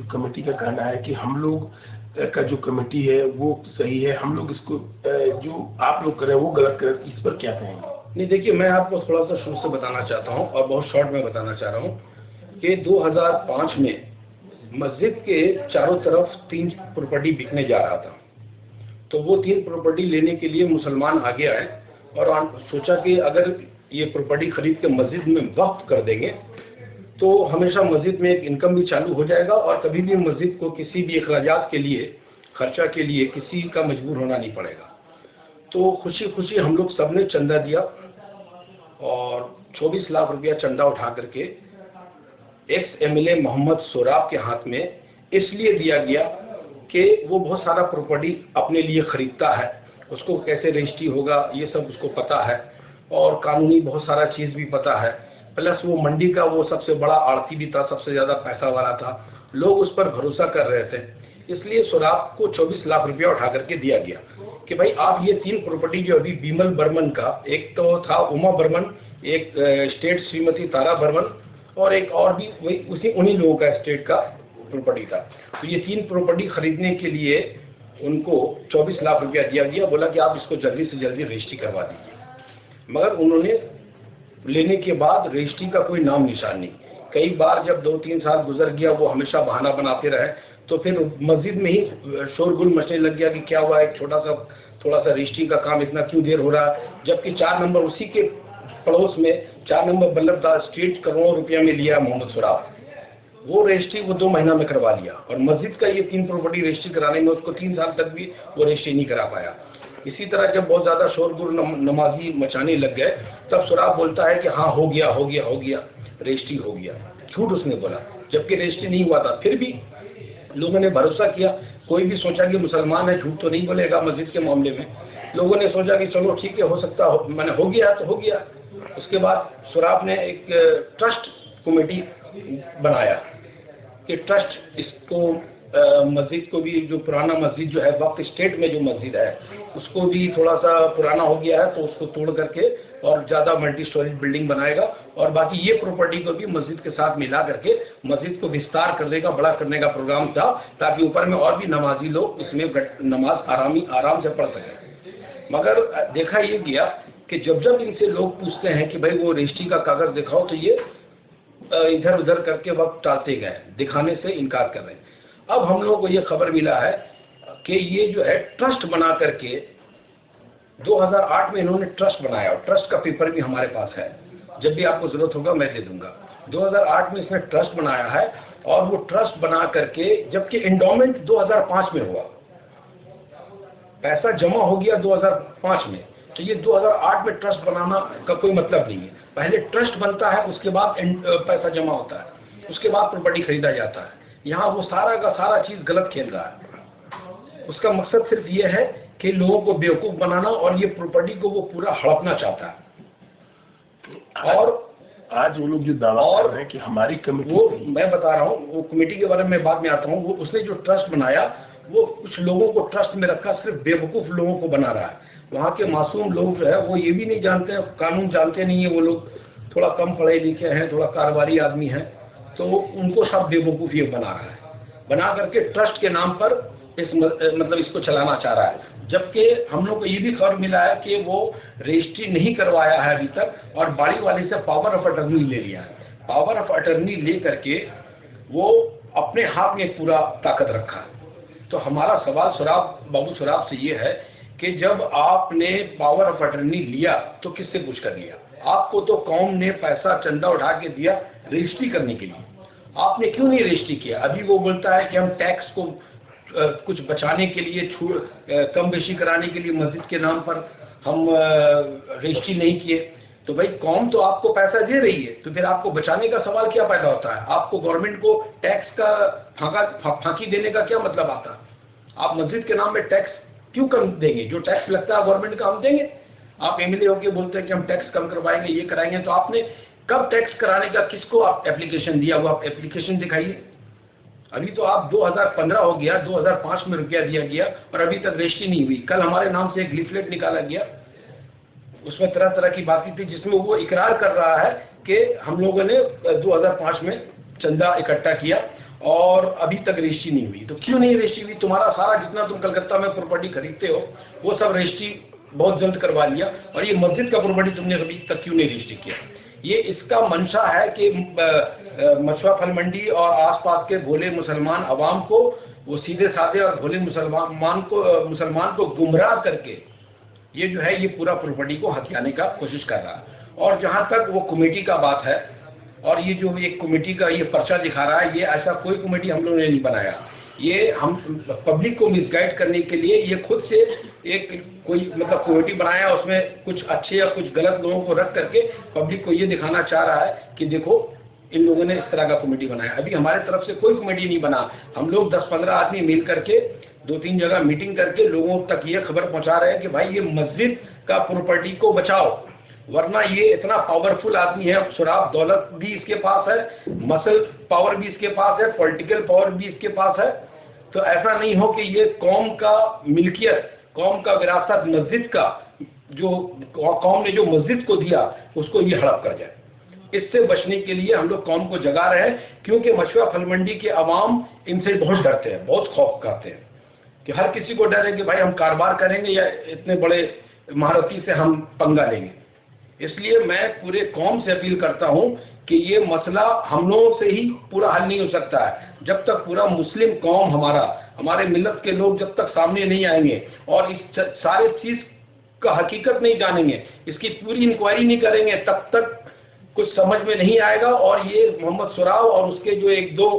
जो कमेटी का कहना है कि हम लोग का जो कमेटी है वो सही है, हम लोग इसको जो आप लोग करें वो गलत करें, इस पर क्या कहेंगे? नहीं, देखिए, मैं आपको थोड़ा सा शुरू से बताना चाहता हूँ और बहुत शॉर्ट में बताना चाह रहा हूँ कि 2005 में मस्जिद के चारों तरफ 3 प्रॉपर्टी बिकने जा रहा था। तो वो 3 प्रॉपर्टी लेने के लिए मुसलमान आगे आए और सोचा कि अगर ये प्रॉपर्टी खरीद के मस्जिद में वक्फ कर देंगे तो हमेशा मस्जिद में एक इनकम भी चालू हो जाएगा और कभी भी मस्जिद को किसी भी अखराजात के लिए, खर्चा के लिए किसी का मजबूर होना नहीं पड़ेगा। तो खुशी खुशी हम लोग सब ने चंदा दिया और 24 लाख रुपया चंदा उठा करके एक्स एमएलए मोहम्मद सोराब के हाथ में इसलिए दिया गया कि वो बहुत सारा प्रॉपर्टी अपने लिए खरीदता है, उसको कैसे रजिस्ट्री होगा ये सब उसको पता है और कानूनी बहुत सारा चीज़ भी पता है, प्लस वो मंडी का वो सबसे बड़ा आड़ती भी था, सबसे ज़्यादा पैसा वाला था, लोग उस पर भरोसा कर रहे थे। इसलिए सोराब को 24 लाख रुपया उठा करके दिया गया कि भाई आप ये 3 प्रॉपर्टी जो अभी बिमल बर्मन का, एक तो था उमा बर्मन, एक स्टेट श्रीमती तारा बर्मन और एक और भी वही उन्हीं लोगों का स्टेट का प्रॉपर्टी था। तो ये 3 प्रॉपर्टी खरीदने के लिए उनको 24 लाख रुपया दिया गया, बोला कि आप इसको जल्दी से जल्दी रजिस्ट्री करवा दीजिए। मगर उन्होंने लेने के बाद रजिस्ट्री का कोई नाम निशान नहीं। कई बार जब 2-3 साल गुजर गया वो हमेशा बहाना बनाते रहे, तो फिर मस्जिद में ही शोरगुल मचने लग गया कि क्या हुआ है, थोड़ा सा रजिस्ट्री का काम इतना क्यों देर हो रहा है, जबकि 4 नंबर उसी के पड़ोस में 4 नंबर बल्लभदास स्ट्रीट करोड़ों रुपया में लिया मोहम्मद सोराब, वो रजिस्ट्री वो 2 महीना में करवा लिया और मस्जिद का ये 3 प्रॉपर्टी रजिस्ट्री कराने में उसको 3 साल तक भी वो रजिस्ट्री नहीं करा पाया। इसी तरह जब बहुत ज़्यादा शोरगुल नमाजी मचाने लग गए तब सोराब बोलता है कि हाँ हो गया रजिस्ट्री हो गया। झूठ उसने बोला, जबकि रजिस्ट्री नहीं हुआ था। फिर भी लोगों ने भरोसा किया, कोई भी सोचा कि मुसलमान है झूठ तो नहीं बोलेगा मस्जिद के मामले में। लोगों ने सोचा कि चलो ठीक है, हो सकता मैंने हो गया तो हो गया। उसके बाद सोराब ने एक ट्रस्ट कमेटी बनाया कि ट्रस्ट इसको मस्जिद को भी, जो पुराना मस्जिद जो है वक्त स्टेट में जो मस्जिद है उसको भी थोड़ा सा पुराना हो गया है तो उसको तोड़ करके और ज़्यादा मल्टी स्टोरेज बिल्डिंग बनाएगा और बाकी ये प्रॉपर्टी को भी मस्जिद के साथ मिला करके मस्जिद को विस्तार करने का, बड़ा करने का प्रोग्राम था, ताकि ऊपर में और भी नमाजी लोग इसमें नमाज आराम से पढ़ सकें। मगर देखा ये गया कि जब जब इनसे लोग पूछते हैं कि भाई वो रजिस्ट्री का कागज़ दिखाओ तो ये इधर उधर करके वक्त टालते गए, दिखाने से इनकार कर रहे हैं। अब हम लोगों को ये खबर मिला है कि ये जो है ट्रस्ट बना करके 2008 में इन्होंने ट्रस्ट बनाया और ट्रस्ट का पेपर भी हमारे पास है, जब भी आपको ज़रूरत होगा मैं दे दूंगा। 2008 में इसने ट्रस्ट बनाया है और वो ट्रस्ट बना करके, जबकि एंडोमेंट 2005 में हुआ, पैसा जमा हो गया 2005 में, तो ये 2008 में ट्रस्ट बनाना का कोई मतलब नहीं है। पहले ट्रस्ट बनता है, उसके बाद पैसा जमा होता है, उसके बाद प्रॉपर्टी खरीदा जाता है। यहाँ वो सारा का सारा चीज़ गलत खेल रहा है। उसका मकसद सिर्फ ये है कि लोगों को बेवकूफ़ बनाना और ये प्रॉपर्टी को वो पूरा हड़पना चाहता है। और आज वो लोग जो दावा कर रहे हैं कि हमारी कमेटी, वो मैं बता रहा हूँ, वो कमेटी के बारे में बाद में आता हूँ। वो उसने जो ट्रस्ट बनाया वो कुछ लोगों को ट्रस्ट में रखा, सिर्फ बेवकूफ़ लोगों को बना रहा है। वहाँ के मासूम लोग जो है वो ये भी नहीं जानते हैं, कानून जानते नहीं है, वो लोग थोड़ा कम पढ़े लिखे हैं, थोड़ा कारोबारी आदमी हैं, तो उनको सब बेवकूफ़ ये बना रहा है, बना करके ट्रस्ट के नाम पर मतलब इसको चलाना चाह रहा है। जबकि हम लोग को ये भी खबर मिला है कि वो रजिस्ट्री नहीं करवाया है अभी तक और बाड़ी वाले से पावर ऑफ अटर्नी ले लिया है। पावर ऑफ अटर्नी ले करके वो अपने हाथ में पूरा ताकत रखा है। तो हमारा सवाल बाबू सोराब से ये है कि जब आपने पावर ऑफ अटर्नी लिया तो किससे पूछ कर लिया? आपको तो कौम ने पैसा चंदा उठा के दिया रजिस्ट्री करने के लिए, आपने क्यों नहीं रजिस्ट्री किया? अभी वो बोलता है कि हम टैक्स को कुछ बचाने के लिए, कम बेशी कराने के लिए मस्जिद के नाम पर हम रजिस्ट्री नहीं किए। तो भाई कौम तो आपको पैसा दे रही है, तो फिर आपको बचाने का सवाल क्या पैदा होता है? आपको गवर्नमेंट को टैक्स का फांकी देने का क्या मतलब आता है? आप मस्जिद के नाम में टैक्स क्यों कम देंगे? जो टैक्स लगता है गवर्नमेंट का हम देंगे। आप एमएलए होके बोलते हैं कि हम टैक्स कम करवाएंगे, ये कराएंगे, तो आपने कब टैक्स कराने का किसको आप एप्लीकेशन दिया? वो आप एप्लीकेशन दिखाइए। अभी तो आप 2015 हो गया, 2005 में रुपया दिया गया और अभी तक रजिस्ट्री नहीं हुई। कल हमारे नाम से एक लीफलेट निकाला गया, उसमें तरह तरह की बातें थी, जिसमें वो इकरार कर रहा है कि हम लोगों ने 2005 में चंदा इकट्ठा किया और अभी तक रजिस्ट्री नहीं हुई। तो क्यों नहीं रजिस्ट्री हुई? तुम्हारा सारा जितना तुम कलकत्ता में प्रॉपर्टी खरीदते हो वो सब रजिस्ट्री बहुत जल्द करवा लिया, और ये मस्जिद का प्रॉपर्टी तुमने अभी तक क्यों नहीं रजिस्ट्री किया? ये इसका मंशा है कि मछुआ फल मंडी और आसपास के भोले मुसलमान अवाम को, वो सीधे साधे और भोले मुसलमान को गुमराह करके ये जो है ये पूरा प्रॉपर्टी को हथियाने का कोशिश कर रहा है। और जहाँ तक वो कमेटी का बात है, और ये जो एक कमेटी का ये पर्चा दिखा रहा है, ये ऐसा कोई कमेटी हम लोगों ने नहीं बनाया। ये हम पब्लिक को मिसगाइड करने के लिए ये खुद से एक कोई मतलब कमेटी बनाया, उसमें कुछ अच्छे या कुछ गलत लोगों को रख करके पब्लिक को ये दिखाना चाह रहा है कि देखो इन लोगों ने इस तरह का कमेटी बनाया। अभी हमारे तरफ से कोई कमेटी नहीं बना। हम लोग 10-15 आदमी मिल करके 2-3 जगह मीटिंग करके लोगों तक ये खबर पहुंचा रहे हैं कि भाई ये मस्जिद का प्रॉपर्टी को बचाओ, वरना ये इतना पावरफुल आदमी है, शराब दौलत भी इसके पास है, मसल पावर भी इसके पास है, पॉलिटिकल पावर भी इसके पास है। तो ऐसा नहीं हो कि ये कौम का मिल्कियत, कौम का विरासत, मस्जिद का जो कौम ने जो मस्जिद को दिया उसको ये हड़प कर जाए। इससे बचने के लिए हम लोग कौम को जगा रहे हैं, क्योंकि मछुआ फल मंडी के अवाम इनसे बहुत डरते हैं, बहुत खौफ खाते हैं कि हर किसी को डर है कि भाई हम कारोबार करेंगे या इतने बड़े महारथी से हम पंगा लेंगे। इसलिए मैं पूरे कौम से अपील करता हूं कि ये मसला हम लोगों से ही पूरा हल नहीं हो सकता है जब तक पूरा मुस्लिम कौम हमारे मिल्लत के लोग जब तक सामने नहीं आएंगे और इस सारे चीज़ का हकीकत नहीं जानेंगे, इसकी पूरी इंक्वायरी नहीं करेंगे, तब तक कुछ समझ में नहीं आएगा। और ये मोहम्मद सुराव और उसके जो 1-2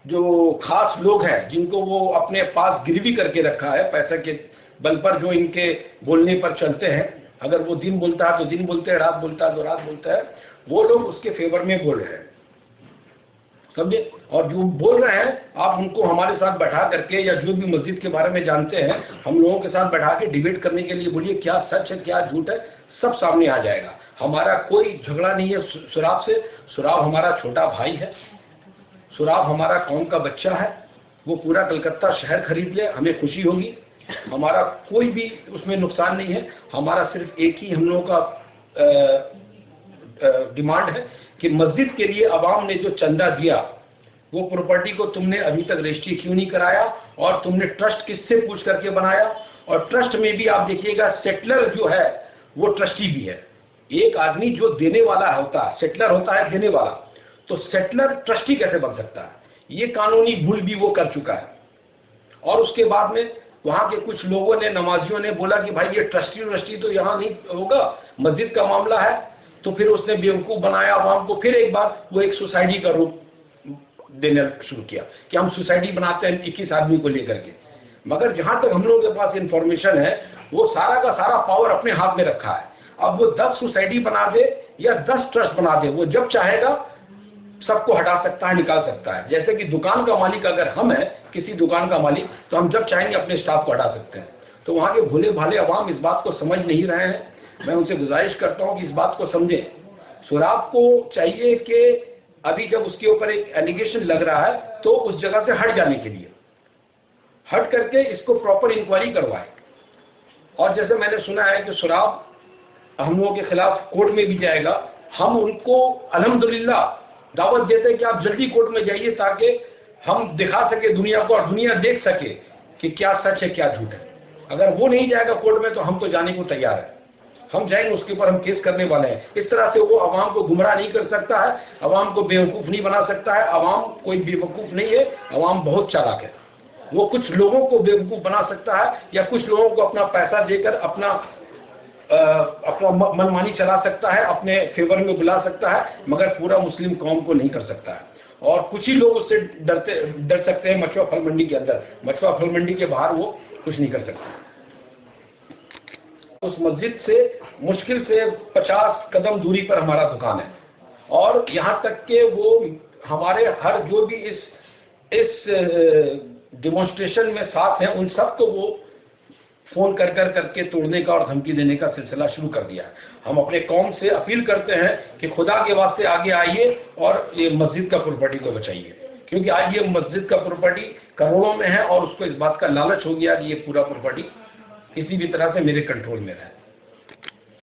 जो खास लोग हैं जिनको वो अपने पास गिरवी करके रखा है पैसे के बल पर, जो इनके बोलने पर चलते हैं, अगर वो दिन बोलता है तो दिन बोलते हैं, रात बोलता है तो रात बोलता है, वो लोग उसके फेवर में बोल रहे हैं, समझे। और जो बोल रहे हैं आप उनको हमारे साथ बैठा करके, या जो भी मस्जिद के बारे में जानते हैं हम लोगों के साथ बैठा के डिबेट करने के लिए बोलिए, क्या सच है क्या झूठ है, सब सामने आ जाएगा। हमारा कोई झगड़ा नहीं है सुराब से। सुराब हमारा छोटा भाई है, सुराब हमारा कौम का बच्चा है, वो पूरा कलकत्ता शहर खरीद ले, हमें खुशी होगी। हमारा कोई भी उसमें नुकसान नहीं है। हमारा सिर्फ एक ही हम लोगों का डिमांड है कि मस्जिद के लिए अवाम ने जो चंदा दिया वो प्रॉपर्टी को तुमने अभी तक रजिस्ट्री क्यों नहीं कराया, और तुमने ट्रस्ट किससे पूछ करके बनाया। और ट्रस्ट में भी आप देखिएगा सेटलर जो है वो ट्रस्टी भी है। एक आदमी जो देने वाला होता है, सेटलर होता है देने वाला, तो सेटलर ट्रस्टी कैसे बन सकता है? ये कानूनी भूल भी वो कर चुका है। और उसके बाद में वहाँ के कुछ लोगों ने, नमाजियों ने बोला कि भाई ये ट्रस्टी तो यहाँ नहीं होगा, मस्जिद का मामला है। तो फिर उसने बेवकूफ़ बनाया आवाम को, फिर एक बार वो एक सोसाइटी का रूप देना शुरू किया कि हम सोसाइटी बनाते हैं 21 आदमी को लेकर के। मगर जहाँ तक हम लोगों के पास इंफॉर्मेशन है वो सारा का सारा पावर अपने हाथ में रखा है। अब वो 10 सोसाइटी बना दे या 10 ट्रस्ट बना दे, वो जब चाहेगा सबको हटा सकता है, निकाल सकता है। जैसे कि दुकान का मालिक अगर हम हैं, किसी दुकान का मालिक, तो हम जब चाहेंगे अपने स्टाफ को हटा सकते हैं। तो वहाँ के भोले भाले अवाम इस बात को समझ नहीं रहे हैं। मैं उनसे गुजारिश करता हूँ कि इस बात को समझें। सुराब को चाहिए कि अभी जब उसके ऊपर एक एलिगेशन लग रहा है तो उस जगह से हट जाने के लिए, हट करके इसको प्रॉपर इंक्वायरी करवाए। और जैसे मैंने सुना है कि सुराब हम लोगों के खिलाफ कोर्ट में भी जाएगा, हम उनको अल्हम्दुलिल्लाह दावत देते हैं कि आप जल्दी कोर्ट में जाइए ताकि हम दिखा सके दुनिया को और दुनिया देख सके कि क्या सच है क्या झूठ है। अगर वो नहीं जाएगा कोर्ट में तो हम तो जाने को तैयार है, हम जाएंगे, उसके ऊपर हम केस करने वाले हैं। इस तरह से वो अवाम को गुमराह नहीं कर सकता है, अवाम को बेवकूफ़ नहीं बना सकता है। अवाम कोई बेवकूफ़ नहीं है, अवाम बहुत चालाक है। वो कुछ लोगों को बेवकूफ़ बना सकता है या कुछ लोगों को अपना पैसा देकर अपना मनमानी चला सकता है, अपने फेवर में बुला सकता है, मगर पूरा मुस्लिम कौम को नहीं कर सकता है। और कुछ ही लोग उससे डर सकते हैं मछुआ फल मंडी के अंदर, मछुआ फल मंडी के बाहर वो कुछ नहीं कर सकते। उस मस्जिद से मुश्किल से 50 कदम दूरी पर हमारा दुकान है, और यहाँ तक के वो हमारे हर जो भी इस डिमॉन्स्ट्रेशन में साथ हैं उन सब को वो फ़ोन करके तोड़ने का और धमकी देने का सिलसिला शुरू कर दिया है। हम अपने कौम से अपील करते हैं कि खुदा के वास्ते आगे आइए और ये मस्जिद का प्रॉपर्टी को बचाइए, क्योंकि आज ये मस्जिद का प्रॉपर्टी करोड़ों में है और उसको इस बात का लालच हो गया कि ये पूरा प्रॉपर्टी किसी भी तरह से मेरे कंट्रोल में रहे।